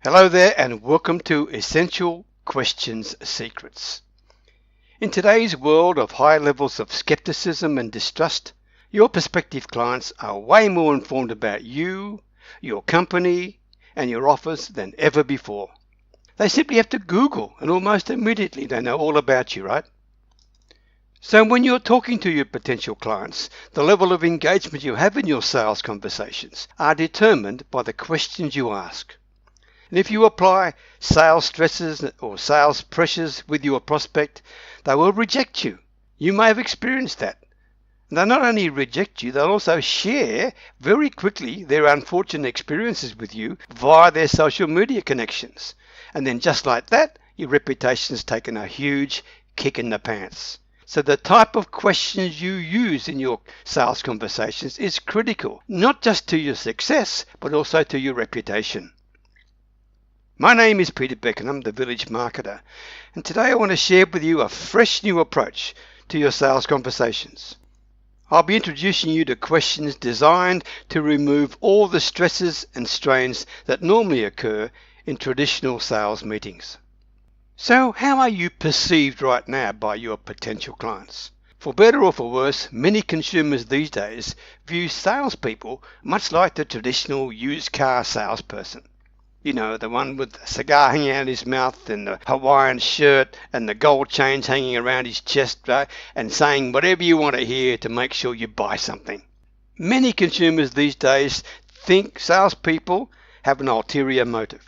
Hello there and welcome to Essential Questions Secrets. In today's world of high levels of skepticism and distrust, your prospective clients are way more informed about you, your company, and your offers than ever before. They simply have to Google and almost immediately they know all about you, right? So when you're talking to your potential clients, the level of engagement you have in your sales conversations are determined by the questions you ask. And if you apply sales stresses or sales pressures with your prospect, they will reject you. You may have experienced that. And they'll not only reject you, they'll also share very quickly their unfortunate experiences with you via their social media connections. And then just like that, your reputation's taken a huge kick in the pants. So the type of questions you use in your sales conversations is critical, not just to your success, but also to your reputation. My name is Peter Beckenham, the Village Marketer, and today I want to share with you a fresh new approach to your sales conversations. I'll be introducing you to questions designed to remove all the stresses and strains that normally occur in traditional sales meetings. So how are you perceived right now by your potential clients? For better or for worse, many consumers these days view salespeople much like the traditional used car salesperson. You know, the one with a cigar hanging out of his mouth and the Hawaiian shirt and the gold chains hanging around his chest, right? And saying whatever you want to hear to make sure you buy something. Many consumers these days think salespeople have an ulterior motive,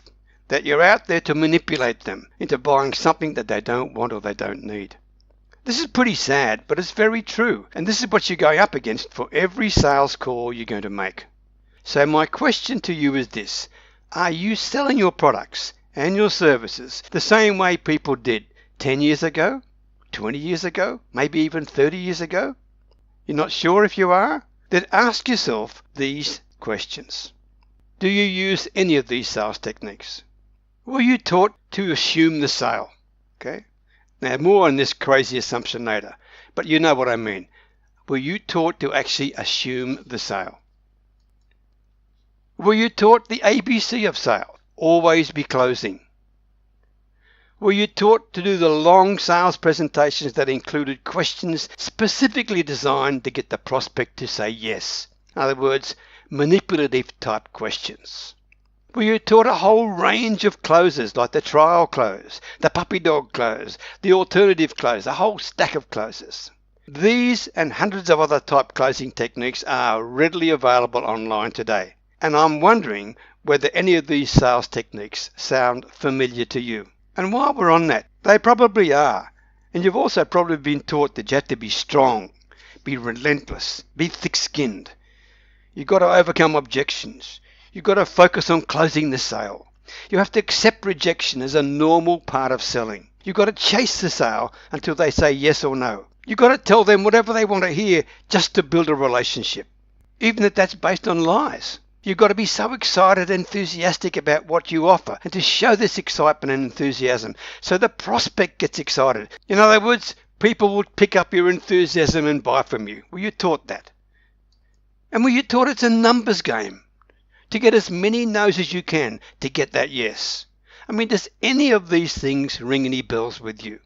that you're out there to manipulate them into buying something that they don't want or they don't need. This is pretty sad, but it's very true. And this is what you're going up against for every sales call you're going to make. So my question to you is this. Are you selling your products and your services the same way people did 10 years ago, 20 years ago, maybe even 30 years ago? You're not sure if you are? Then ask yourself these questions. Do you use any of these sales techniques? Were you taught to assume the sale? Okay. Now more on this crazy assumption later, but you know what I mean. Were you taught to actually assume the sale? Were you taught the ABC of sale? Always be closing. Were you taught to do the long sales presentations that included questions specifically designed to get the prospect to say yes? In other words, manipulative type questions. Were you taught a whole range of closes like the trial close, the puppy dog close, the alternative close, a whole stack of closes? These and hundreds of other type closing techniques are readily available online today. And I'm wondering whether any of these sales techniques sound familiar to you. And while we're on that, they probably are. And you've also probably been taught that you have to be strong, be relentless, be thick-skinned. You've got to overcome objections. You've got to focus on closing the sale. You have to accept rejection as a normal part of selling. You've got to chase the sale until they say yes or no. You've got to tell them whatever they want to hear just to build a relationship, even if that's based on lies. You've got to be so excited and enthusiastic about what you offer and to show this excitement and enthusiasm so the prospect gets excited. In other words, people will pick up your enthusiasm and buy from you. Were you taught that? And were you taught it's a numbers game to get as many no's as you can to get that yes? I mean, does any of these things ring any bells with you?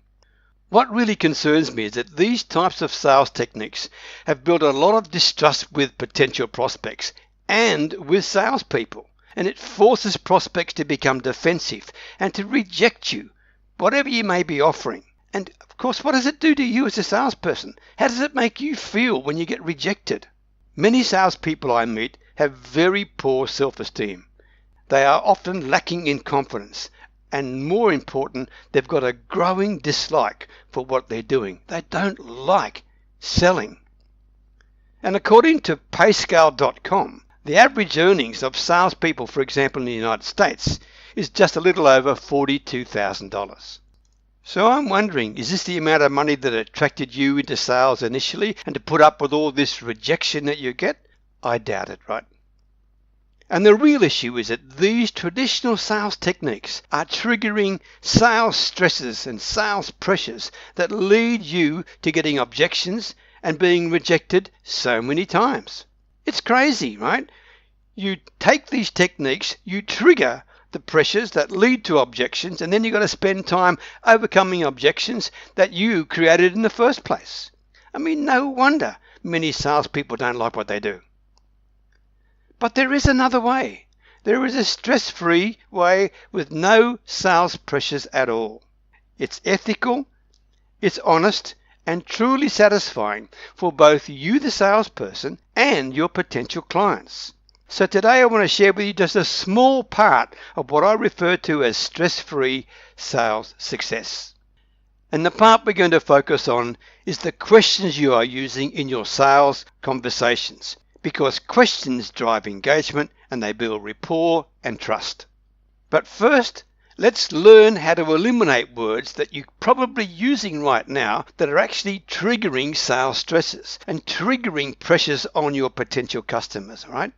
What really concerns me is that these types of sales techniques have built a lot of distrust with potential prospects and with salespeople, and it forces prospects to become defensive and to reject you, whatever you may be offering. And of course, what does it do to you as a salesperson? How does it make you feel when you get rejected? Many salespeople I meet have very poor self-esteem. They are often lacking in confidence, and more important, they've got a growing dislike for what they're doing. They don't like selling. And according to Payscale.com, the average earnings of salespeople, for example, in the United States, is just a little over $42,000. So I'm wondering, is this the amount of money that attracted you into sales initially and to put up with all this rejection that you get? I doubt it, right? And the real issue is that these traditional sales techniques are triggering sales stresses and sales pressures that lead you to getting objections and being rejected so many times. It's crazy, right? You take these techniques, you trigger the pressures that lead to objections, and then you've got to spend time overcoming objections that you created in the first place. I mean, no wonder many salespeople don't like what they do. But there is another way. There is a stress-free way with no sales pressures at all. It's ethical, it's honest, and truly satisfying for both you, the salesperson, and your potential clients. So today I want to share with you just a small part of what I refer to as stress-free sales success. And the part we're going to focus on is the questions you are using in your sales conversations, because questions drive engagement and they build rapport and trust. But first, let's learn how to eliminate words that you're probably using right now that are actually triggering sales stresses and triggering pressures on your potential customers, right?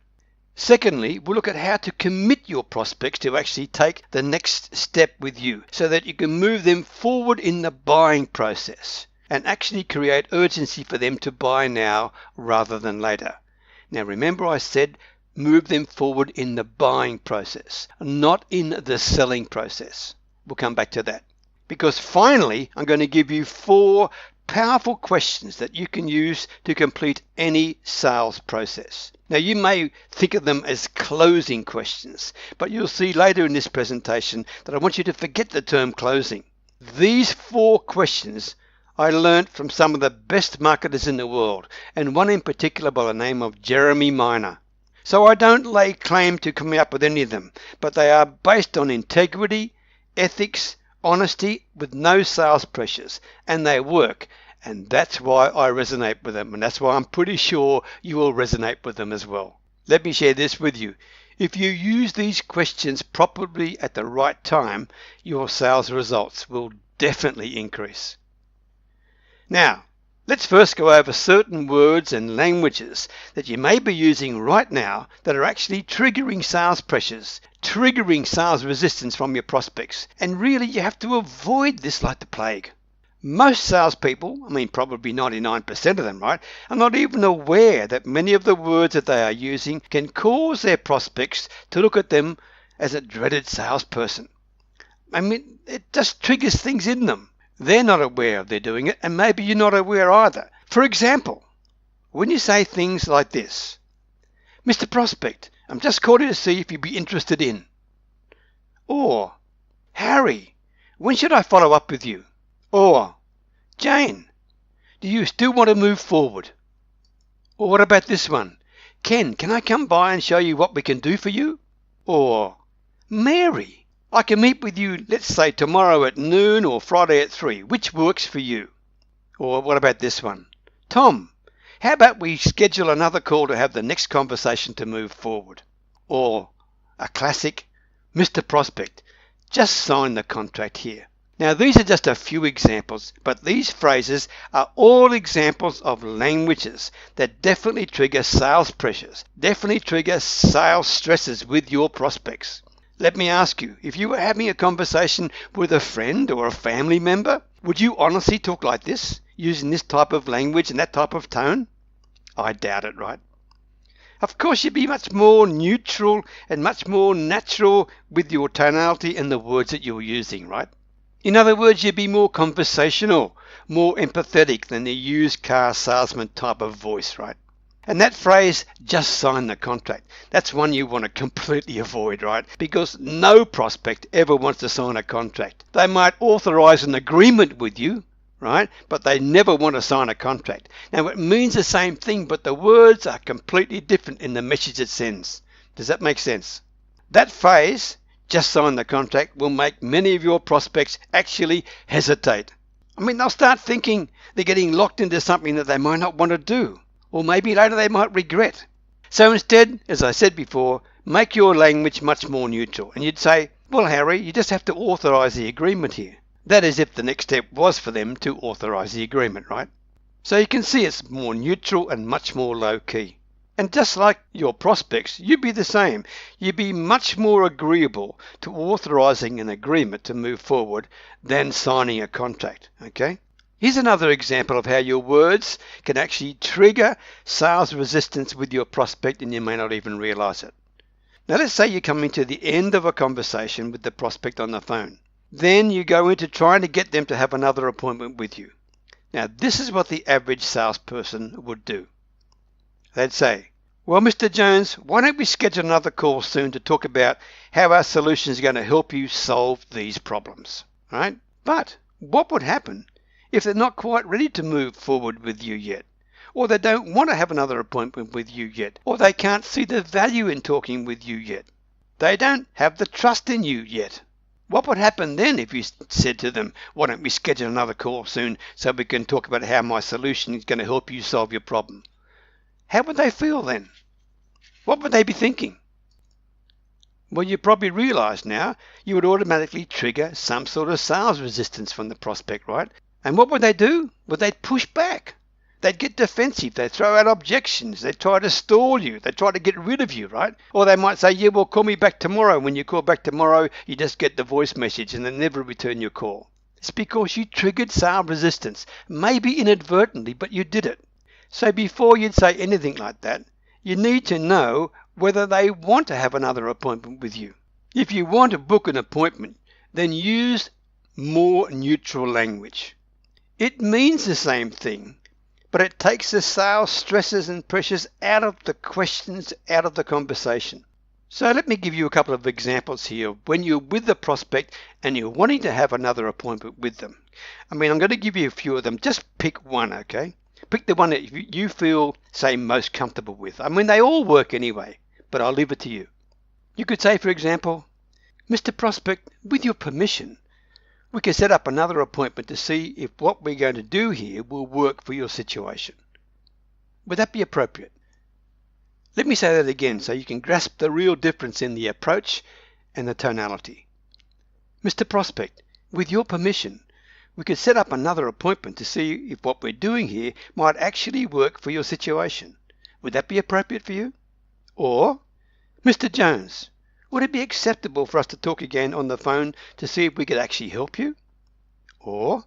Secondly, we'll look at how to commit your prospects to actually take the next step with you so that you can move them forward in the buying process and actually create urgency for them to buy now rather than later. Now remember, I said move them forward in the buying process, not in the selling process. We'll come back to that. Because finally, I'm going to give you 4 powerful questions that you can use to complete any sales process. Now, you may think of them as closing questions, but you'll see later in this presentation that I want you to forget the term closing. These 4 questions I learned from some of the best marketers in the world, and one in particular by the name of Jeremy Miner. So I don't lay claim to coming up with any of them, but they are based on integrity, ethics, honesty with no sales pressures, and they work. And that's why I resonate with them, and that's why I'm pretty sure you will resonate with them as well. Let me share this with you. If you use these questions properly at the right time, your sales results will definitely increase. Now, let's first go over certain words and languages that you may be using right now that are actually triggering sales pressures, triggering sales resistance from your prospects. And really, you have to avoid this like the plague. Most salespeople, probably 99% of them, right, are not even aware that many of the words that they are using can cause their prospects to look at them as a dreaded salesperson. It just triggers things in them. They're not aware of they're doing it, and maybe you're not aware either. For example, when you say things like this, Mr. Prospect, I'm just calling to see if you'd be interested in. Or, Harry, when should I follow up with you? Or, Jane, do you still want to move forward? Or what about this one? Ken, can I come by and show you what we can do for you? Or, Mary, I can meet with you, let's say tomorrow at noon or Friday at 3. Which works for you? Or what about this one? Tom, how about we schedule another call to have the next conversation to move forward? Or a classic, Mr. Prospect, just sign the contract here. Now, these are just a few examples, but these phrases are all examples of languages that definitely trigger sales pressures, definitely trigger sales stresses with your prospects. Let me ask you, if you were having a conversation with a friend or a family member, would you honestly talk like this, using this type of language and that type of tone? I doubt it, right? Of course, you'd be much more neutral and much more natural with your tonality and the words that you're using, right? In other words, you'd be more conversational, more empathetic than the used car salesman type of voice, right? And that phrase, just sign the contract, that's one you want to completely avoid, right? Because no prospect ever wants to sign a contract. They might authorize an agreement with you, right? But they never want to sign a contract. Now, it means the same thing, but the words are completely different in the message it sends. Does that make sense? That phrase, just sign the contract, will make many of your prospects actually hesitate. They'll start thinking they're getting locked into something that they might not want to do, or maybe later they might regret. So instead, as I said before, make your language much more neutral. And you'd say, well, Harry, you just have to authorize the agreement here. That is if the next step was for them to authorize the agreement, right? So you can see it's more neutral and much more low-key. And just like your prospects, you'd be the same. You'd be much more agreeable to authorizing an agreement to move forward than signing a contract, okay? Here's another example of how your words can actually trigger sales resistance with your prospect and you may not even realize it. Now let's say you're coming to the end of a conversation with the prospect on the phone. Then you go into trying to get them to have another appointment with you. Now this is what the average salesperson would do. They'd say, well, Mr. Jones, why don't we schedule another call soon to talk about how our solution is going to help you solve these problems, right? But what would happen if they're not quite ready to move forward with you yet? Or they don't want to have another appointment with you yet? Or they can't see the value in talking with you yet? They don't have the trust in you yet. What would happen then if you said to them, why don't we schedule another call soon so we can talk about how my solution is going to help you solve your problem? How would they feel then? What would they be thinking? Well, you probably realize now you would automatically trigger some sort of sales resistance from the prospect, right? And what would they do? Well, they'd push back. They'd get defensive. They'd throw out objections. They'd try to stall you. They'd try to get rid of you, right? Or they might say, yeah, well, call me back tomorrow. When you call back tomorrow, you just get the voice message and they never return your call. It's because you triggered sales resistance, maybe inadvertently, but you did it. So before you'd say anything like that, you need to know whether they want to have another appointment with you. If you want to book an appointment, then use more neutral language. It means the same thing, but it takes the sales stresses and pressures out of the questions, out of the conversation. So let me give you a couple of examples here when you're with the prospect and you're wanting to have another appointment with them. I'm going to give you a few of them. Just pick one, okay? Pick the one that you feel, say, most comfortable with. They all work anyway, but I'll leave it to you. You could say, for example, Mr. Prospect, with your permission, we could set up another appointment to see if what we're going to do here will work for your situation. Would that be appropriate? Let me say that again so you can grasp the real difference in the approach and the tonality. Mr. Prospect, with your permission, we could set up another appointment to see if what we're doing here might actually work for your situation. Would that be appropriate for you? Or, Mr. Jones, would it be acceptable for us to talk again on the phone to see if we could actually help you? Or,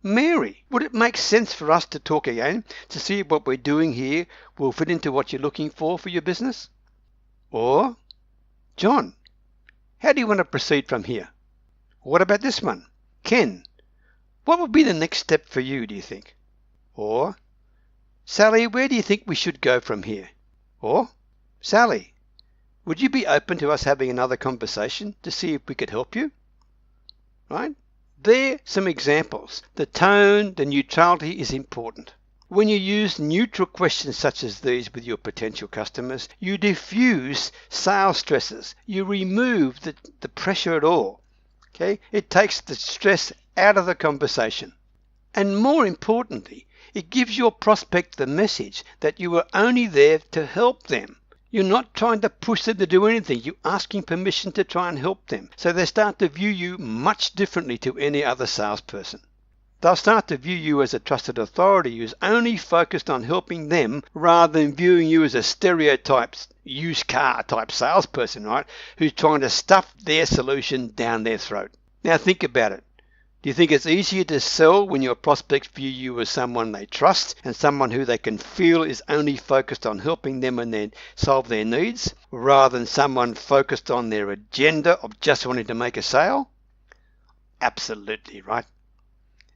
Mary, would it make sense for us to talk again to see if what we're doing here will fit into what you're looking for your business? Or, John, how do you want to proceed from here? What about this one? Ken, what would be the next step for you, do you think? Or, Sally, where do you think we should go from here? Or, Sally, would you be open to us having another conversation to see if we could help you? Right? They're some examples. The tone, the neutrality is important. When you use neutral questions such as these with your potential customers, you diffuse sales stresses. You remove the pressure at all. Okay? It takes the stress out of the conversation. And more importantly, it gives your prospect the message that you are only there to help them. You're not trying to push them to do anything. You're asking permission to try and help them. So they start to view you much differently to any other salesperson. They'll start to view you as a trusted authority who's only focused on helping them rather than viewing you as a stereotyped used car type salesperson, right? Who's trying to stuff their solution down their throat. Now think about it. Do you think it's easier to sell when your prospects view you as someone they trust and someone who they can feel is only focused on helping them and then solve their needs, rather than someone focused on their agenda of just wanting to make a sale? Absolutely, right?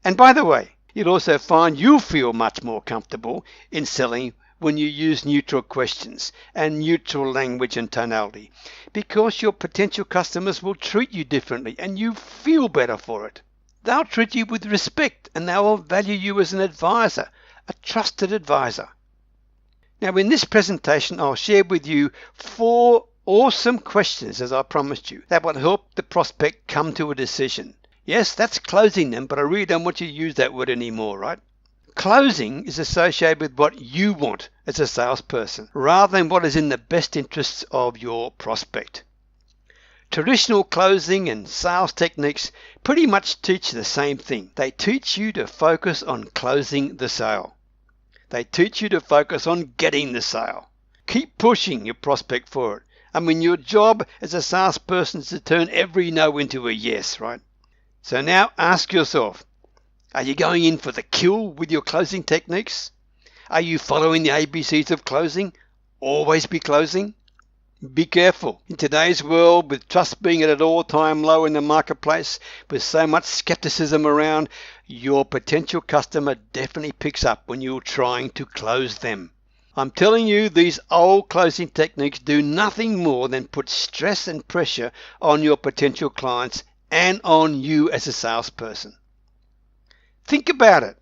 And by the way, you'll also find you'll feel much more comfortable in selling when you use neutral questions and neutral language and tonality, because your potential customers will treat you differently and you feel better for it. They'll treat you with respect and they will value you as an advisor, a trusted advisor. Now in this presentation I'll share with you 4 awesome questions, as I promised you, that will help the prospect come to a decision. Yes, that's closing them, but I really don't want you to use that word anymore, right? Closing is associated with what you want as a salesperson, rather than what is in the best interests of your prospect. Traditional closing and sales techniques pretty much teach the same thing. They teach you to focus on closing the sale. They teach you to focus on getting the sale. Keep pushing your prospect for it. Your job as a salesperson is to turn every no into a yes, right? So now ask yourself, are you going in for the kill with your closing techniques? Are you following the ABCs of closing? Always be closing? Be careful. In today's world, with trust being at an all-time low in the marketplace, with so much skepticism around, your potential customer definitely picks up when you're trying to close them. I'm telling you, these old closing techniques do nothing more than put stress and pressure on your potential clients and on you as a salesperson. Think about it.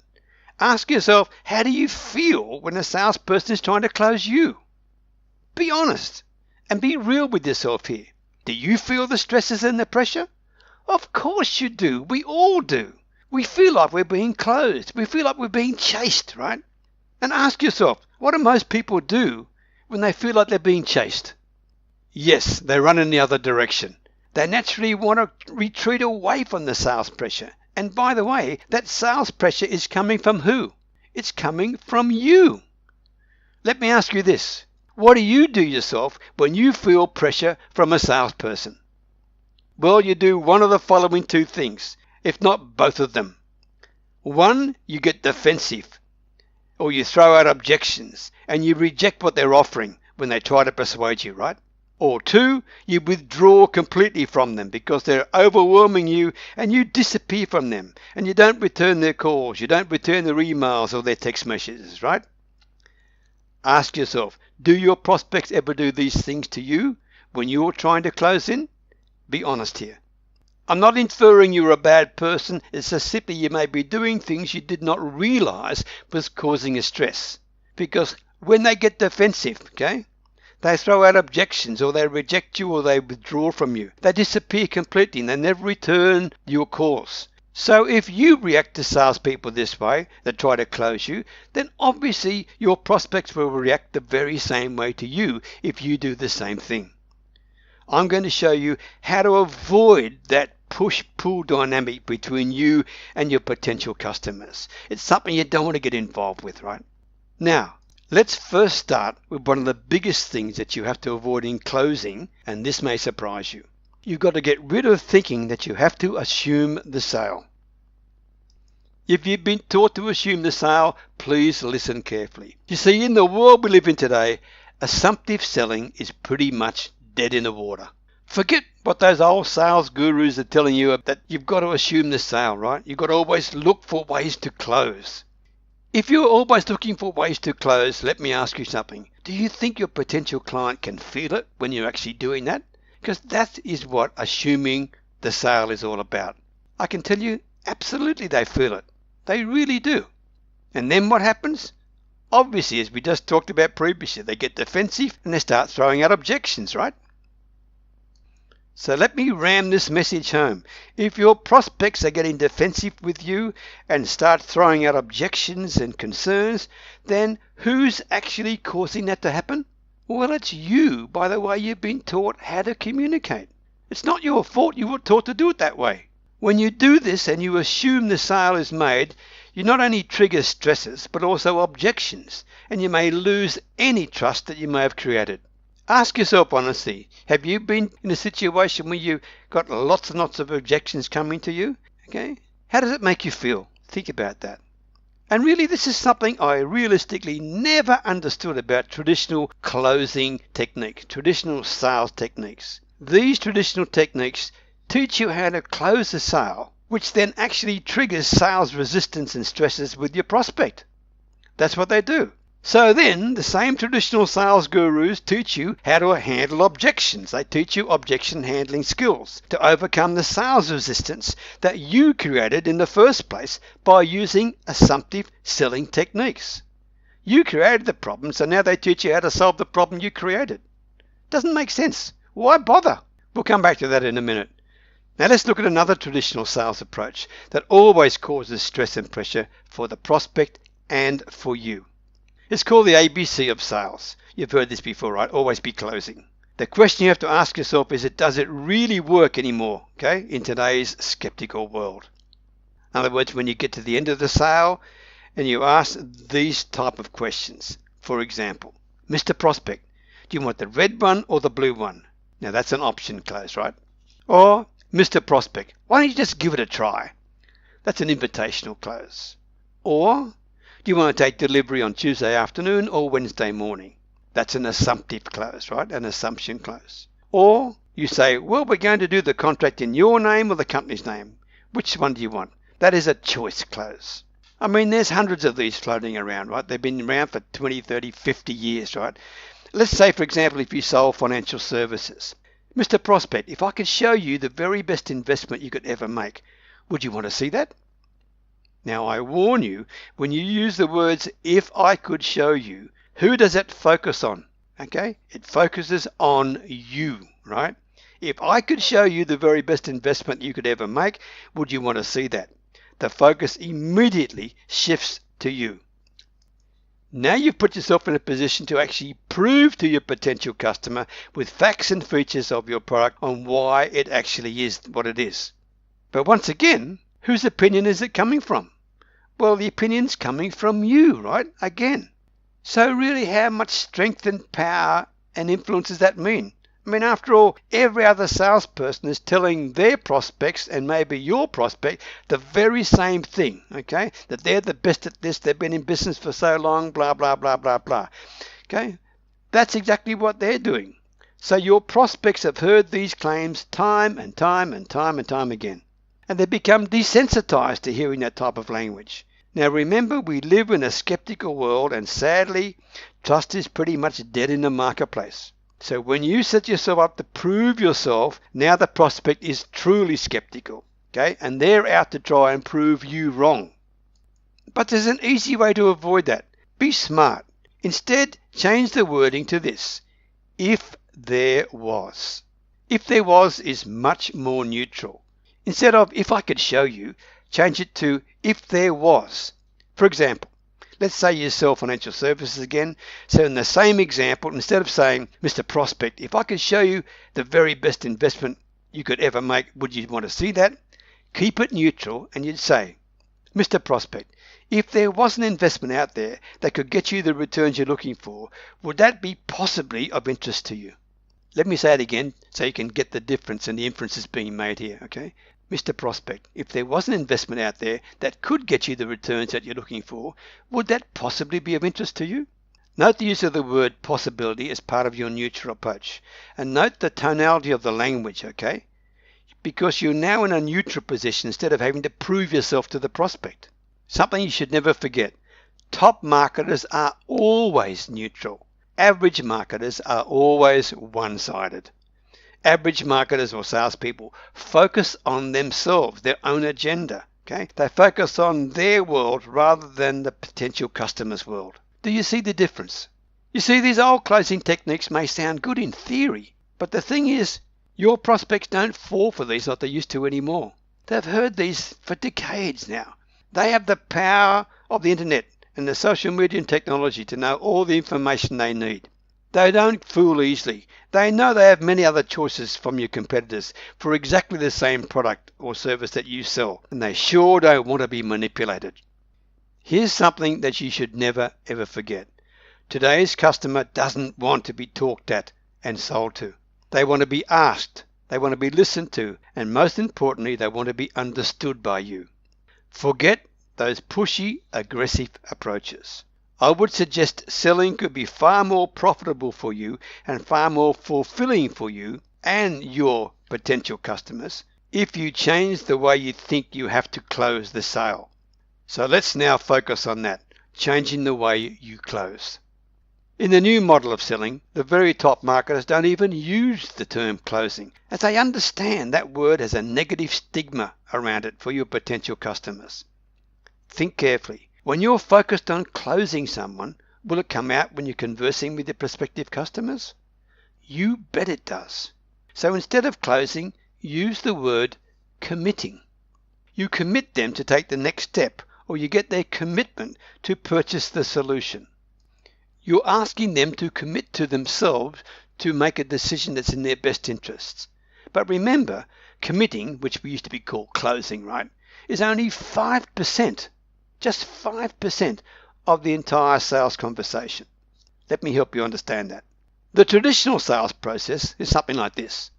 Ask yourself, how do you feel when a salesperson is trying to close you? Be honest and be real with yourself here. Do you feel the stresses and the pressure? Of course you do. We all do. We feel like we're being closed. We feel like we're being chased, right? And ask yourself, what do most people do when they feel like they're being chased? Yes, they run in the other direction. They naturally want to retreat away from the sales pressure. And by the way, that sales pressure is coming from who? It's coming from you. Let me ask you this. What do you do yourself when you feel pressure from a salesperson? Well, you do one of the following two things, if not both of them. One, you get defensive, or you throw out objections and you reject what they're offering when they try to persuade you, right? Or two, you withdraw completely from them because they're overwhelming you and you disappear from them and you don't return their calls, you don't return their emails or their text messages, right? Ask yourself, do your prospects ever do these things to you when you're trying to close in? Be honest here. I'm not inferring you're a bad person. It's just simply you may be doing things you did not realize was causing a stress. Because when they get defensive, okay, they throw out objections or they reject you or they withdraw from you. They disappear completely and they never return your calls. So if you react to salespeople this way that try to close you, then obviously your prospects will react the very same way to you if you do the same thing. I'm going to show you how to avoid that push-pull dynamic between you and your potential customers. It's something you don't want to get involved with, right? Now, let's first start with one of the biggest things that you have to avoid in closing, and this may surprise you. You've got to get rid of thinking that you have to assume the sale. If you've been taught to assume the sale, please listen carefully. You see, in the world we live in today, assumptive selling is pretty much dead in the water. Forget what those old sales gurus are telling you that you've got to assume the sale, right? You've got to always look for ways to close. If you're always looking for ways to close, let me ask you something. Do you think your potential client can feel it when you're actually doing that? Because that is what assuming the sale is all about. I can tell you, absolutely they feel it. They really do. And then what happens? Obviously, as we just talked about previously, they get defensive and they start throwing out objections, right? So let me ram this message home. If your prospects are getting defensive with you and start throwing out objections and concerns, then who's actually causing that to happen? Well, it's you, by the way you've been taught how to communicate. It's not your fault you were taught to do it that way. When you do this and you assume the sale is made, you not only trigger stresses, but also objections, and you may lose any trust that you may have created. Ask yourself honestly, have you been in a situation where you got lots and lots of objections coming to you? Okay? How does it make you feel? Think about that. And really, this is something I realistically never understood about traditional closing technique, traditional sales techniques. These traditional techniques teach you how to close a sale, which then actually triggers sales resistance and stresses with your prospect. That's what they do. So then, the same traditional sales gurus teach you how to handle objections. They teach you objection handling skills to overcome the sales resistance that you created in the first place by using assumptive selling techniques. You created the problem, so now they teach you how to solve the problem you created. Doesn't make sense. Why bother? We'll come back to that in a minute. Now let's look at another traditional sales approach that always causes stress and pressure for the prospect and for you. It's called the ABC of sales. You've heard this before, right? Always be closing. The question you have to ask yourself is, does it really work anymore, okay, in today's skeptical world? In other words, when you get to the end of the sale and you ask these type of questions. For example, Mr. Prospect, do you want the red one or the blue one? Now that's an option close, right? Or, Mr. Prospect, why don't you just give it a try? That's an invitational close. Or, do you want to take delivery on Tuesday afternoon or Wednesday morning? That's an assumptive close, right? An assumption close. Or you say, well, we're going to do the contract in your name or the company's name. Which one do you want? That is a choice close. I mean, there's hundreds of these floating around, right? They've been around for 20, 30, 50 years, right? Let's say, for example, if you sold financial services. Mr. Prospect, if I could show you the very best investment you could ever make, would you want to see that? Now, I warn you, when you use the words, if I could show you, who does it focus on? Okay? It focuses on you, right? If I could show you the very best investment you could ever make, would you want to see that? The focus immediately shifts to you. Now you've put yourself in a position to actually prove to your potential customer with facts and features of your product on why it actually is what it is. But once again, whose opinion is it coming from? Well, the opinion's coming from you, right? Again. So really, how much strength and power and influence does that mean? I mean, after all, every other salesperson is telling their prospects and maybe your prospect the very same thing, okay? That they're the best at this, they've been in business for so long, blah, blah, blah, blah, blah. Okay? That's exactly what they're doing. So your prospects have heard these claims time and time and time and time again. And they become desensitized to hearing that type of language. Now remember, we live in a skeptical world, and sadly, trust is pretty much dead in the marketplace. So when you set yourself up to prove yourself, now the prospect is truly skeptical, okay? And they're out to try and prove you wrong. But there's an easy way to avoid that. Be smart. Instead, change the wording to this: if there was. If there was is much more neutral. Instead of if I could show you, change it to if there was. For example, let's say you sell financial services again. So in the same example, instead of saying, Mr. Prospect, if I could show you the very best investment you could ever make, would you want to see that? Keep it neutral and you'd say, Mr. Prospect, if there was an investment out there that could get you the returns you're looking for, would that be possibly of interest to you? Let me say it again so you can get the difference and the inferences being made here, okay? Mr. Prospect, if there was an investment out there that could get you the returns that you're looking for, would that possibly be of interest to you? Note the use of the word possibility as part of your neutral approach. And note the tonality of the language, okay? Because you're now in a neutral position instead of having to prove yourself to the prospect. Something you should never forget. Top marketers are always neutral. Average marketers are always one-sided. Average marketers or salespeople focus on themselves, their own agenda. Okay? They focus on their world rather than the potential customer's world. Do you see the difference? You see, these old closing techniques may sound good in theory, but the thing is, your prospects don't fall for these like they used to anymore. They've heard these for decades now. They have the power of the internet and the social media and technology to know all the information they need. They don't fool easily. They know they have many other choices from your competitors for exactly the same product or service that you sell, and they sure don't want to be manipulated. Here's something that you should never ever forget. Today's customer doesn't want to be talked at and sold to. They want to be asked, they want to be listened to, and most importantly, they want to be understood by you. Forget those pushy, aggressive approaches. I would suggest selling could be far more profitable for you and far more fulfilling for you and your potential customers if you change the way you think you have to close the sale. So let's now focus on that, changing the way you close. In the new model of selling, the very top marketers don't even use the term closing, as they understand that word has a negative stigma around it for your potential customers. Think carefully. When you're focused on closing someone, will it come out when you're conversing with your prospective customers? You bet it does. So instead of closing, use the word committing. You commit them to take the next step, or you get their commitment to purchase the solution. You're asking them to commit to themselves to make a decision that's in their best interests. But remember, committing, which we used to be called closing, right, is only 5%. Just 5% of the entire sales conversation. Let me help you understand that. The traditional sales process is something like this.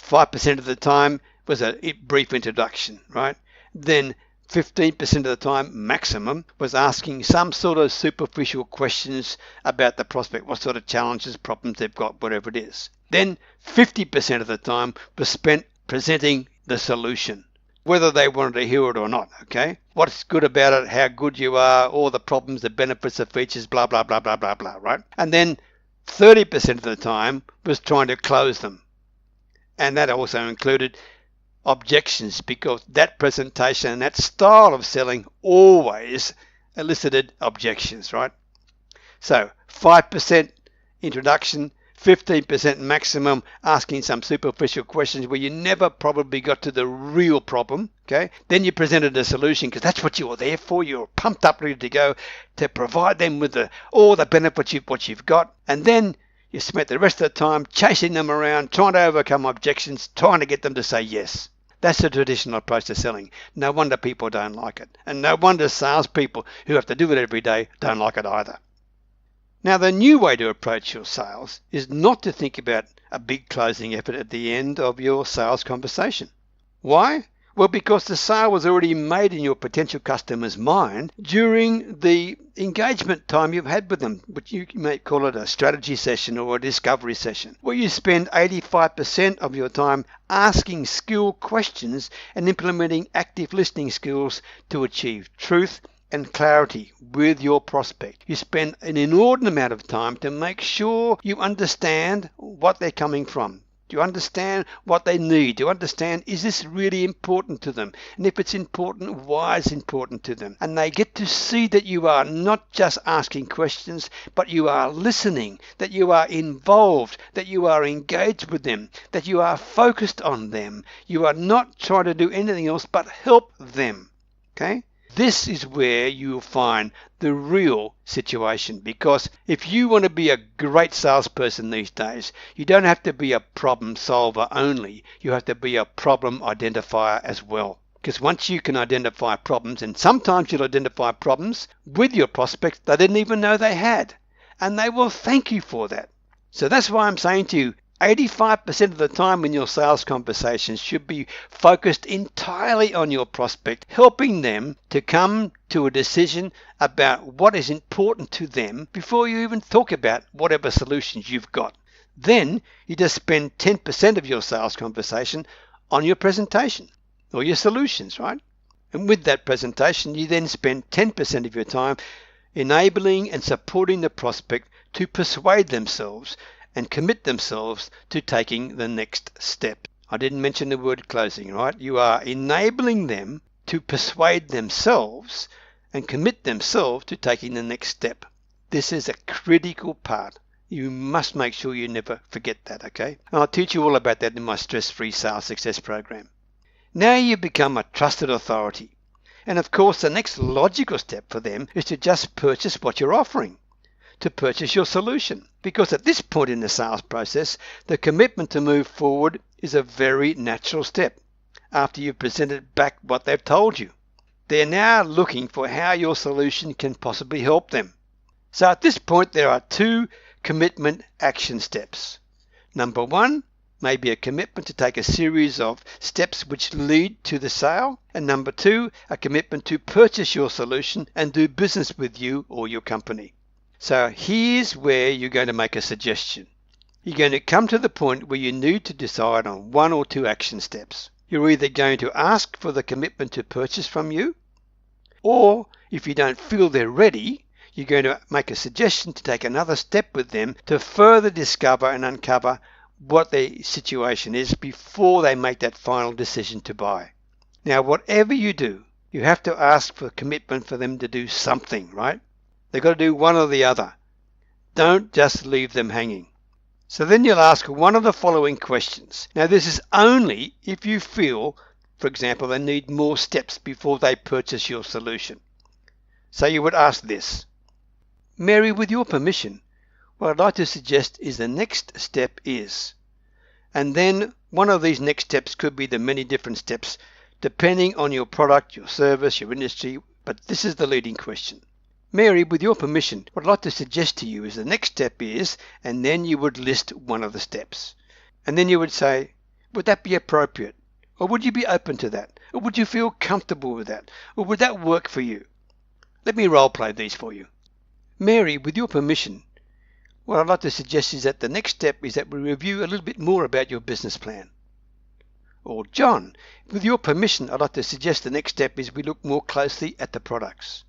5% of the time was a brief introduction, right? Then 15% of the time maximum was asking some sort of superficial questions about the prospect, what sort of challenges, problems they've got, whatever it is. Then 50% of the time was spent presenting the solution, whether they wanted to hear it or not, okay? What's good about it, how good you are, all the problems, the benefits, the features, blah, blah, blah, blah, blah, blah, right? And then 30% of the time was trying to close them. And that also included objections, because that presentation and that style of selling always elicited objections, right? So 5% introduction, 15% maximum asking some superficial questions where you never probably got to the real problem, okay? Then you presented a solution because that's what you were there for. You were pumped up, ready to go to provide them with all the benefits of what you've got. And then you spent the rest of the time chasing them around, trying to overcome objections, trying to get them to say yes. That's the traditional approach to selling. No wonder people don't like it. And no wonder salespeople who have to do it every day don't like it either. Now, the new way to approach your sales is not to think about a big closing effort at the end of your sales conversation. Why? Well, because the sale was already made in your potential customer's mind during the engagement time you've had with them, which you may call it a strategy session or a discovery session, where you spend 85% of your time asking skill questions and implementing active listening skills to achieve truth and clarity with your prospect. You spend an inordinate amount of time to make sure you understand what they're coming from. Do you understand what they need? Do you understand, is this really important to them? And if it's important, why is it important to them? And they get to see that you are not just asking questions, but you are listening, that you are involved, that you are engaged with them, that you are focused on them. You are not trying to do anything else but help them. Okay? This is where you'll find the real situation, because if you want to be a great salesperson these days, you don't have to be a problem solver only. You have to be a problem identifier as well. Because once you can identify problems, and sometimes you'll identify problems with your prospects they didn't even know they had, and they will thank you for that. So that's why I'm saying to you, 85% of the time in your sales conversations should be focused entirely on your prospect, helping them to come to a decision about what is important to them before you even talk about whatever solutions you've got. Then you just spend 10% of your sales conversation on your presentation or your solutions, right? And with that presentation, you then spend 10% of your time enabling and supporting the prospect to persuade themselves and commit themselves to taking the next step. I didn't mention the word closing, right? You are enabling them to persuade themselves and commit themselves to taking the next step. This is a critical part. You must make sure you never forget that, okay? And I'll teach you all about that in my Stress-Free Sales Success Program. Now you become a trusted authority. And of course, the next logical step for them is to just purchase what you're offering, to purchase your solution. Because at this point in the sales process, the commitment to move forward is a very natural step after you've presented back what they've told you. They're now looking for how your solution can possibly help them. So at this point, there are two commitment action steps. Number one may be a commitment to take a series of steps which lead to the sale. And number two, a commitment to purchase your solution and do business with you or your company. So here's where you're going to make a suggestion. You're going to come to the point where you need to decide on one or two action steps. You're either going to ask for the commitment to purchase from you, or if you don't feel they're ready, you're going to make a suggestion to take another step with them to further discover and uncover what their situation is before they make that final decision to buy. Now, whatever you do, you have to ask for commitment for them to do something, right? They've got to do one or the other. Don't just leave them hanging. So then you'll ask one of the following questions. Now, this is only if you feel, for example, they need more steps before they purchase your solution. So you would ask this: Mary, with your permission, what I'd like to suggest is the next step is. And then one of these next steps could be the many different steps depending on your product, your service, your industry, but this is the leading question. Mary, with your permission, what I'd like to suggest to you is the next step is, and then you would list one of the steps. And then you would say, would that be appropriate? Or would you be open to that? Or would you feel comfortable with that? Or would that work for you? Let me role play these for you. Mary, with your permission, what I'd like to suggest is that the next step is that we review a little bit more about your business plan. Or John, with your permission, I'd like to suggest the next step is we look more closely at the products.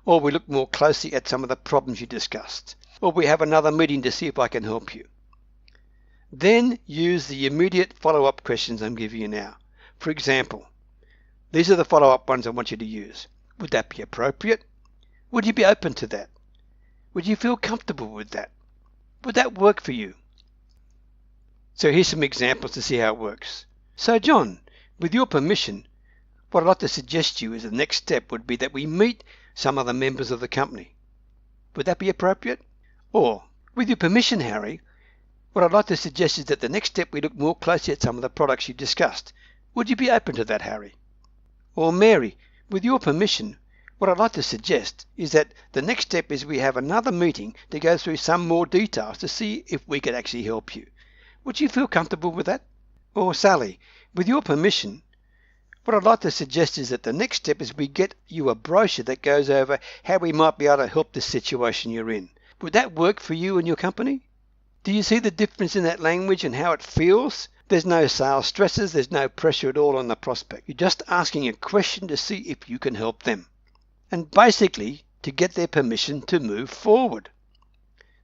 Or we look more closely at some of the problems you discussed. Or we have another meeting to see if I can help you. Then use the immediate follow-up questions I'm giving you now. For example, these are the follow-up ones I want you to use. Would that be appropriate? Would you be open to that? Would you feel comfortable with that? Would that work for you? So here's some examples to see how it works. So John, with your permission, what I'd like to suggest to you is the next step would be that we meet some of the members of the company. Would that be appropriate? Or, with your permission, Harry, what I'd like to suggest is that the next step we look more closely at some of the products you discussed. Would you be open to that, Harry? Or Mary, with your permission, what I'd like to suggest is that the next step is we have another meeting to go through some more details to see if we could actually help you. Would you feel comfortable with that? Or Sally, with your permission, what I'd like to suggest is that the next step is we get you a brochure that goes over how we might be able to help the situation you're in. Would that work for you and your company? Do you see the difference in that language and how it feels? There's no sales stresses, there's no pressure at all on the prospect. You're just asking a question to see if you can help them. And basically to get their permission to move forward.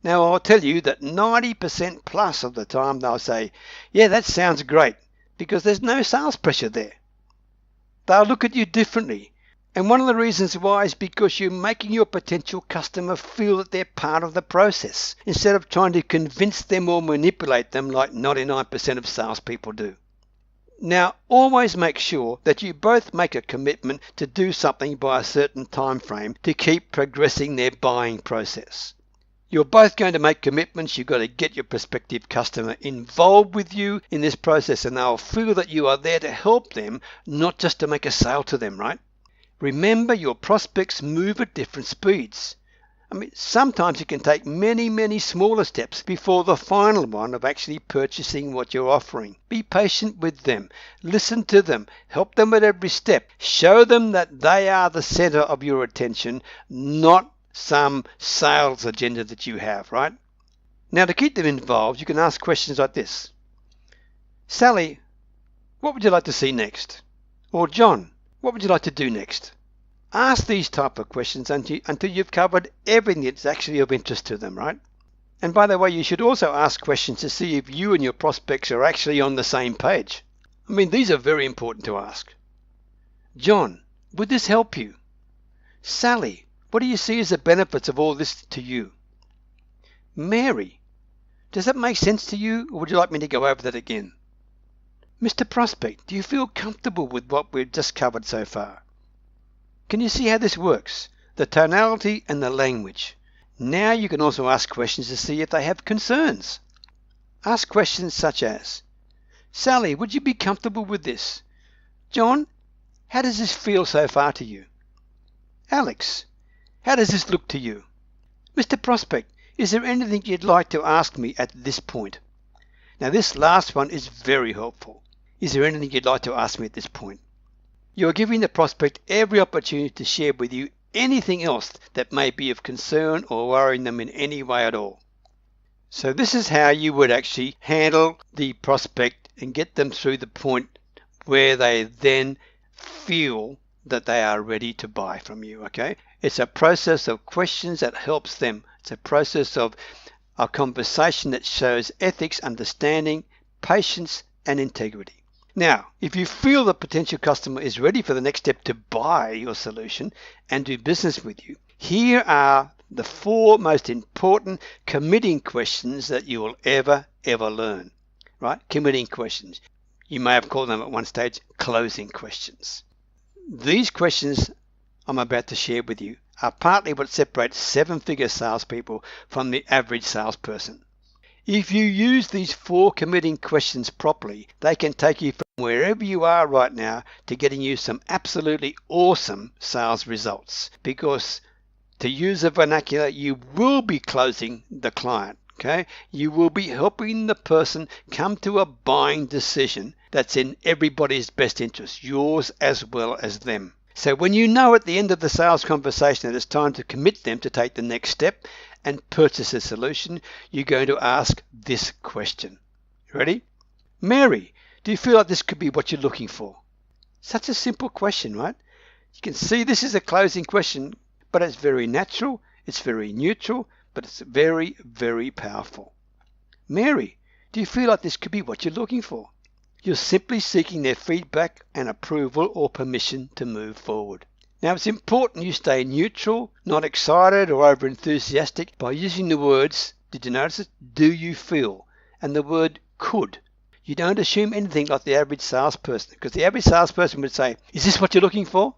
Now I'll tell you that 90% plus of the time they'll say, yeah, that sounds great, because there's no sales pressure there. They'll look at you differently. And one of the reasons why is because you're making your potential customer feel that they're part of the process, instead of trying to convince them or manipulate them like 99% of salespeople do. Now, always make sure that you both make a commitment to do something by a certain time frame to keep progressing their buying process. You're both going to make commitments. You've got to get your prospective customer involved with you in this process, and they'll feel that you are there to help them, not just to make a sale to them, right? Remember, your prospects move at different speeds. I mean, sometimes it can take many, many smaller steps before the final one of actually purchasing what you're offering. Be patient with them. Listen to them. Help them at every step. Show them that they are the center of your attention, not some sales agenda that you have, right? Now, to keep them involved, you can ask questions like this. Sally, what would you like to see next? Or John, what would you like to do next? Ask these type of questions until you've covered everything that's actually of interest to them, right? And by the way, you should also ask questions to see if you and your prospects are actually on the same page. I mean, these are very important to ask. John, would this help you? Sally, what do you see as the benefits of all this to you? Mary, does that make sense to you, or would you like me to go over that again? Mr. Prospect, do you feel comfortable with what we've just covered so far? Can you see how this works? The tonality and the language. Now you can also ask questions to see if they have concerns. Ask questions such as, Sally, would you be comfortable with this? John, how does this feel so far to you? Alex, how does this look to you? Mr. Prospect, is there anything you'd like to ask me at this point? Now this last one is very helpful. Is there anything you'd like to ask me at this point? You're giving the prospect every opportunity to share with you anything else that may be of concern or worrying them in any way at all. So this is how you would actually handle the prospect and get them through the point where they then feel that they are ready to buy from you, okay? It's a process of questions that helps them. It's a process of a conversation that shows ethics, understanding, patience, and integrity. Now, if you feel the potential customer is ready for the next step to buy your solution and do business with you, here are the 4 most important committing questions that you will ever learn, right? Committing questions. You may have called them at one stage closing questions. These questions I'm about to share with you are partly what separates 7-figure salespeople from the average salesperson. If you use these 4 committing questions properly, they can take you from wherever you are right now to getting you some absolutely awesome sales results. Because, to use a vernacular, you will be closing the client, okay? You will be helping the person come to a buying decision that's in everybody's best interest, yours as well as them. So when you know at the end of the sales conversation that it's time to commit them to take the next step and purchase a solution, you're going to ask this question. Ready? Mary, do you feel like this could be what you're looking for? Such a simple question, right? You can see this is a closing question, but it's very natural, it's very neutral, but it's very, very powerful. Mary, do you feel like this could be what you're looking for? You're simply seeking their feedback and approval or permission to move forward. Now, it's important you stay neutral, not excited or over-enthusiastic by using the words, did you notice it? Do you feel? And the word could. You don't assume anything like the average salesperson, because the average salesperson would say, is this what you're looking for?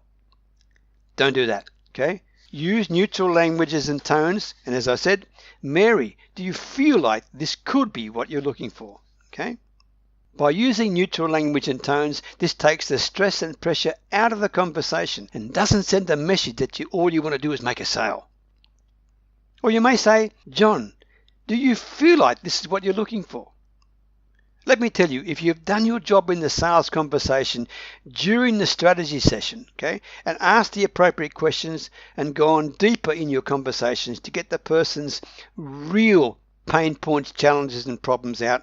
Don't do that, okay? Use neutral languages and tones, and as I said, Mary, do you feel like this could be what you're looking for, okay? By using neutral language and tones, this takes the stress and pressure out of the conversation and doesn't send a message that all you want to do is make a sale. Or you may say, John, do you feel like this is what you're looking for? Let me tell you, if you've done your job in the sales conversation during the strategy session, okay, and asked the appropriate questions and gone deeper in your conversations to get the person's real pain points, challenges and problems out,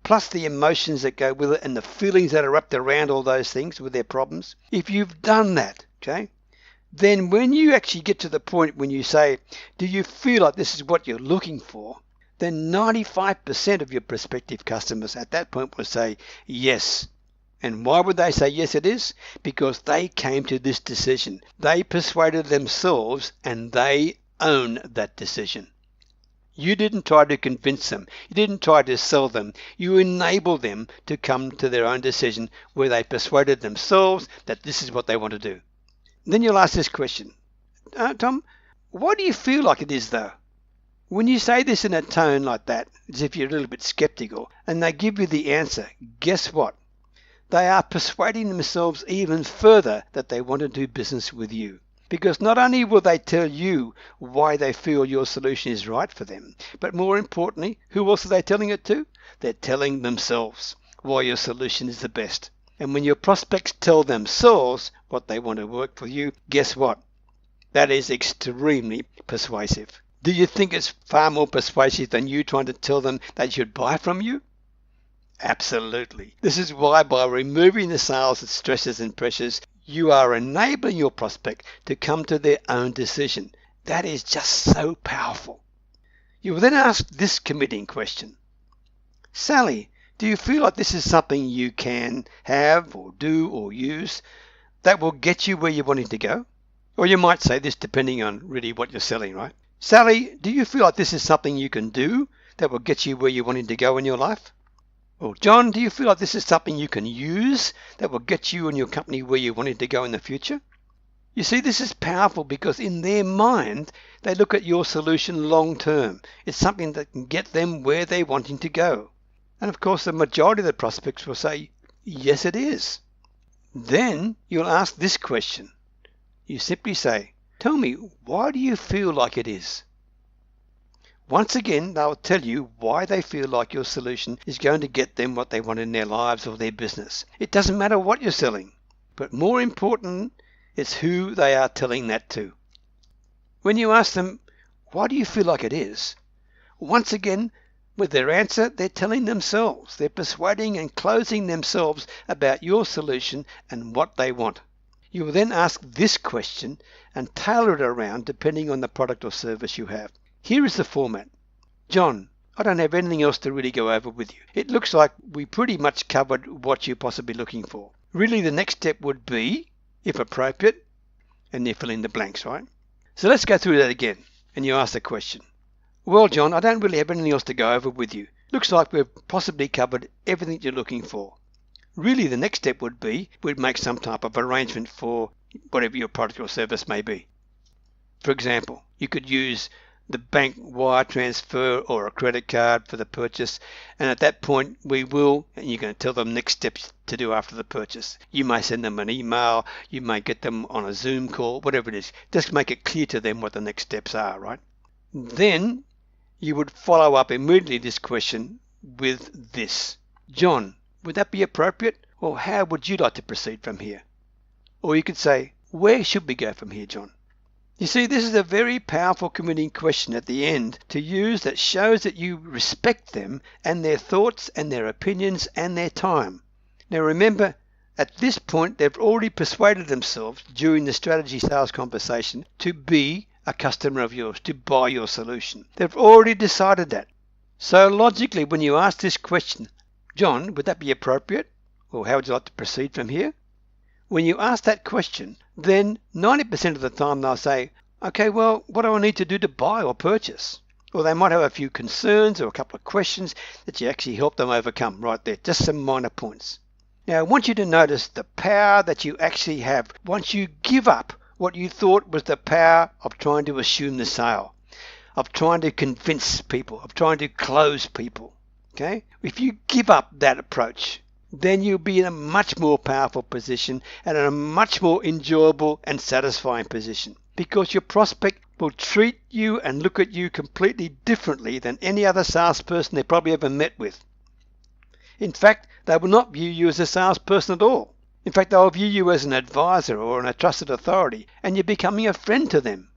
plus the emotions that go with it and the feelings that are wrapped around all those things with their problems, if you've done that, okay, then when you actually get to the point when you say, do you feel like this is what you're looking for? Then 95% of your prospective customers at that point will say yes. And why would they say yes it is? Because they came to this decision. They persuaded themselves and they own that decision. You didn't try to convince them. You didn't try to sell them. You enabled them to come to their own decision where they persuaded themselves that this is what they want to do. Then you'll ask this question. Tom, why do you feel like it is though? When you say this in a tone like that, as if you're a little bit skeptical, and they give you the answer, guess what? They are persuading themselves even further that they want to do business with you. Because not only will they tell you why they feel your solution is right for them, but more importantly, who else are they telling it to? They're telling themselves why your solution is the best. And when your prospects tell themselves what they want to work for you, guess what? That is extremely persuasive. Do you think it's far more persuasive than you trying to tell them they should buy from you? Absolutely. This is why by removing the sales stresses and pressures, you are enabling your prospect to come to their own decision. That is just so powerful. You will then ask this committing question. Sally, do you feel like this is something you can have or do or use that will get you where you're wanting to go? Or you might say this depending on really what you're selling, right? Sally, do you feel like this is something you can do that will get you where you're wanting to go in your life? Or John, do you feel like this is something you can use that will get you and your company where you're wanting to go in the future? You see, this is powerful because in their mind, they look at your solution long term. It's something that can get them where they're wanting to go. And of course, the majority of the prospects will say, yes, it is. Then you'll ask this question. You simply say, tell me, why do you feel like it is? Once again, they'll tell you why they feel like your solution is going to get them what they want in their lives or their business. It doesn't matter what you're selling, but more important, it's who they are telling that to. When you ask them, why do you feel like it is? Once again, with their answer, they're telling themselves. They're persuading and closing themselves about your solution and what they want. You will then ask this question and tailor it around depending on the product or service you have. Here is the format. John, I don't have anything else to really go over with you. It looks like we pretty much covered what you're possibly looking for. Really, the next step would be, if appropriate, and you fill in the blanks, right? So let's go through that again, and you ask the question. Well, John, I don't really have anything else to go over with you. Looks like we've possibly covered everything you're looking for. Really, the next step would be we'd make some type of arrangement for whatever your product or service may be. For example, you could use the bank wire transfer or a credit card for the purchase, and at that point we will, and you're going to tell them next steps to do after the purchase. You may send them an email, you may get them on a Zoom call, whatever it is. Just make it clear to them what the next steps are, right? Then you would follow up immediately this question with this. John, would that be appropriate? Or how would you like to proceed from here? Or you could say, where should we go from here, John? You see, this is a very powerful committing question at the end to use that shows that you respect them and their thoughts and their opinions and their time. Now remember, at this point, they've already persuaded themselves during the strategy sales conversation to be a customer of yours, to buy your solution. They've already decided that. So logically, when you ask this question, John, would that be appropriate? Or how would you like to proceed from here? When you ask that question, then 90% of the time they'll say, okay, well, what do I need to do to buy or purchase? Or they might have a few concerns or a couple of questions that you actually help them overcome right there, just some minor points. Now, I want you to notice the power that you actually have once you give up what you thought was the power of trying to assume the sale, of trying to convince people, of trying to close people. Okay? If you give up that approach, then you'll be in a much more powerful position and in a much more enjoyable and satisfying position, because your prospect will treat you and look at you completely differently than any other salesperson they probably ever met with. In fact, they will not view you as a salesperson at all. In fact, they'll view you as an advisor or a trusted authority, and you're becoming a friend to them.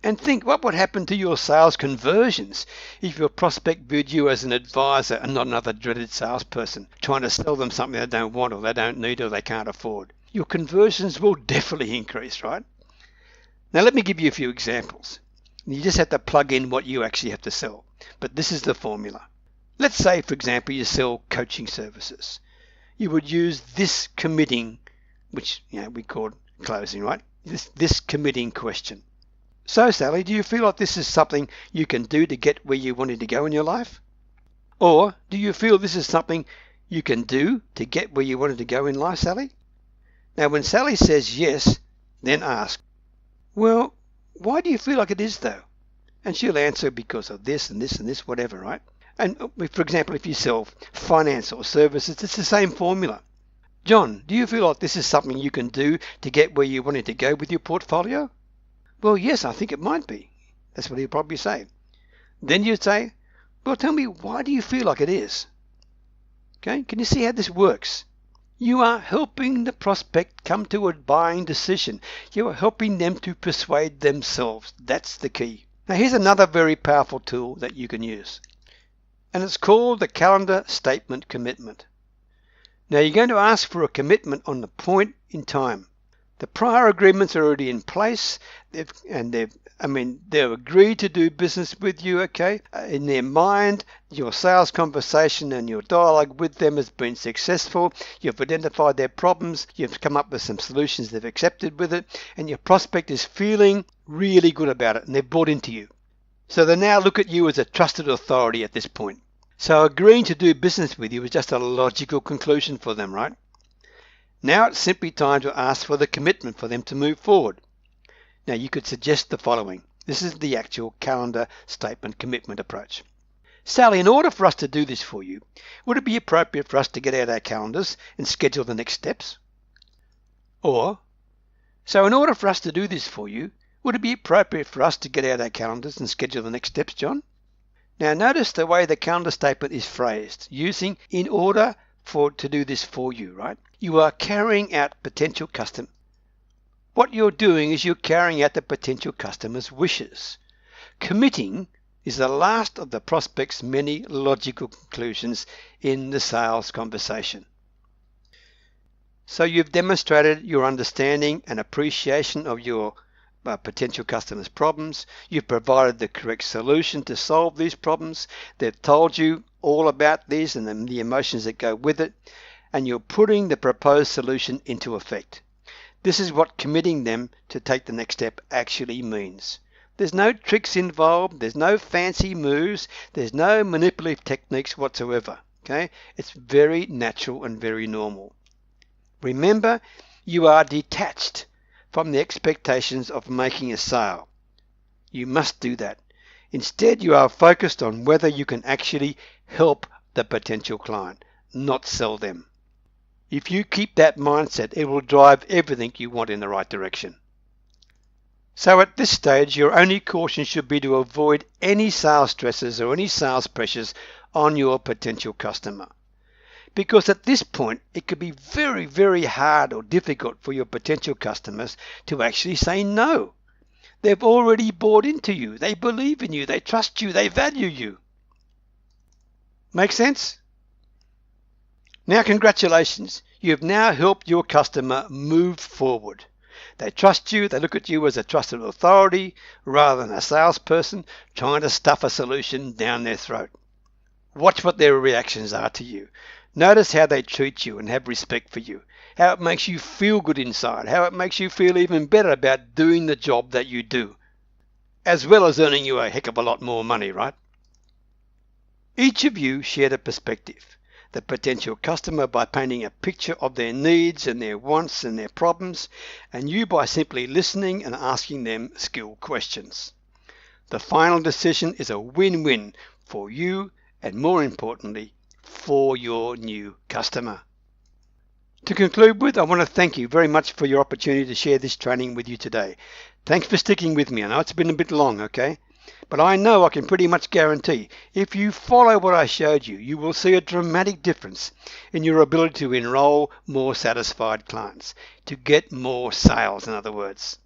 And think, what would happen to your sales conversions if your prospect viewed you as an advisor and not another dreaded salesperson trying to sell them something they don't want or they don't need or they can't afford? Your conversions will definitely increase, right? Now let me give you a few examples. You just have to plug in what you actually have to sell. But this is the formula. Let's say, for example, you sell coaching services. You would use this committing, which we call closing, right? This committing question. So, Sally, do you feel like this is something you can do to get where you wanted to go in your life? Or do you feel this is something you can do to get where you wanted to go in life, Sally? Now, when Sally says yes, then ask, well, why do you feel like it is though? And she'll answer because of this and this and this, whatever, right? And for example, if you sell finance or services, it's the same formula. John, do you feel like this is something you can do to get where you wanted to go with your portfolio? Well, yes, I think it might be. That's what he'll probably say. Then you'd say, well, tell me, why do you feel like it is? Okay, can you see how this works? You are helping the prospect come to a buying decision. You are helping them to persuade themselves. That's the key. Now, here's another very powerful tool that you can use. And it's called the calendar statement commitment. Now, you're going to ask for a commitment on the point in time. The prior agreements are already in place, they've agreed to do business with you, okay? In their mind, your sales conversation and your dialogue with them has been successful. You've identified their problems, you've come up with some solutions they've accepted with it, and your prospect is feeling really good about it, and they've bought into you. So they now look at you as a trusted authority at this point. So agreeing to do business with you is just a logical conclusion for them, right? Now it's simply time to ask for the commitment for them to move forward. Now you could suggest the following. This is the actual calendar statement commitment approach. Sally, in order for us to do this for you, would it be appropriate for us to get out our calendars and schedule the next steps? Or, so in order for us to do this for you, would it be appropriate for us to get out our calendars and schedule the next steps, John? Now notice the way the calendar statement is phrased, using in order to do this for you, right? You are carrying out potential custom. What you're doing is you're carrying out the potential customer's wishes. Committing is the last of the prospect's many logical conclusions in the sales conversation. So you've demonstrated your understanding and appreciation of your potential customers' problems. You've provided the correct solution to solve these problems. They've told you all about these and the emotions that go with it, and you're putting the proposed solution into effect. This is what committing them to take the next step actually means. There's no tricks involved, there's no fancy moves, there's no manipulative techniques whatsoever. Okay? It's very natural and very normal. Remember, you are detached from the expectations of making a sale. You must do that. Instead, you are focused on whether you can actually help the potential client, not sell them. If you keep that mindset, it will drive everything you want in the right direction. So at this stage, your only caution should be to avoid any sales stresses or any sales pressures on your potential customer. Because at this point, it could be very, very hard or difficult for your potential customers to actually say no. They've already bought into you. They believe in you. They trust you. They value you. Make sense? Now, congratulations. You've now helped your customer move forward. They trust you. They look at you as a trusted authority rather than a salesperson trying to stuff a solution down their throat. Watch what their reactions are to you. Notice how they treat you and have respect for you, how it makes you feel good inside, how it makes you feel even better about doing the job that you do, as well as earning you a heck of a lot more money, right? Each of you shared a perspective. The potential customer by painting a picture of their needs and their wants and their problems, and you by simply listening and asking them skilled questions. The final decision is a win-win for you and, more importantly, for your new customer. To conclude with, I want to thank you very much for your opportunity to share this training with you today. Thanks for sticking with me. I know it's been a bit long, okay? But I know I can pretty much guarantee if you follow what I showed you, you will see a dramatic difference in your ability to enroll more satisfied clients, to get more sales, in other words.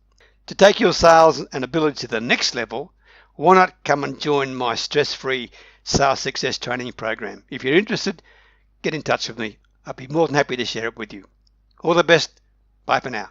To take your sales and ability to the next level, why not come and join my stress-free sales success training program? If you're interested, get in touch with me. I'll be more than happy to share it with you. All the best. Bye for now.